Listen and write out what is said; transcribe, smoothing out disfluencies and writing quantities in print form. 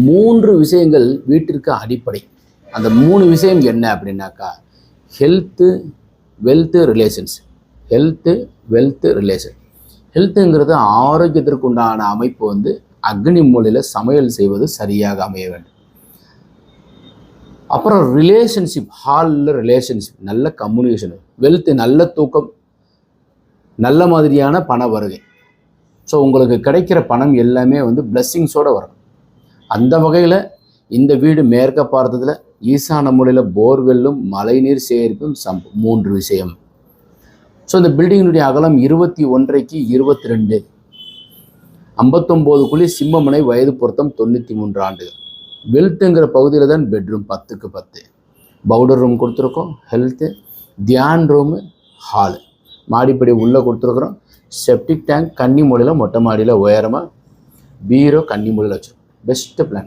3 விஷயங்கள் வீட்டிற்கு அடிப்படை. அந்த 3 விஷயம் என்ன அப்படின்னாக்கா, health, wealth, relations. Health, wealth, relation. ஹெல்த்துங்கிறது ஆரோக்கியத்திற்கு உண்டான அமைப்பு வந்து அக்னி மூலையில் சமையல் செய்வது சரியாக அமைய வேண்டும். அப்புறம் ரிலேஷன்ஷிப், ஹாலில் ரிலேஷன்ஷிப், நல்ல கம்யூனிகேஷன். வெல்த்து, நல்ல தூக்கம், நல்ல மாதிரியான பண வருகை. ஸோ உங்களுக்கு கிடைக்கிற பணம் எல்லாமே வந்து பிளெஸ்ஸிங்ஸோடு வரும். அந்த வகையில் இந்த வீடு மேற்க பார்த்ததில் ஈசான மூலையில் போர்வெல்லும் மழைநீர் சேகரிப்பும் 3 விஷயம். ஸோ இந்த பில்டிங்கினுடைய அகலம் 21க்கு 22, 59 குழி, சிம்மமனை, வயது பொருத்தம் 93 ஆண்டுகள். வெல்த்துங்கிற பகுதியில் தான் பெட்ரூம் 10க்கு 10, பவுடர் ரூம் கொடுத்துருக்கோம். ஹெல்த்து, தியான் ரூமு, ஹாலு, மாடிப்படி உள்ளே கொடுத்துருக்குறோம். செப்டிக் டேங்க் கன்னி மூலையில், மொட்டை மாடியில் உயரமாக பீரோ கன்னி மூலையில் வச்சுருக்கோம். Best plan.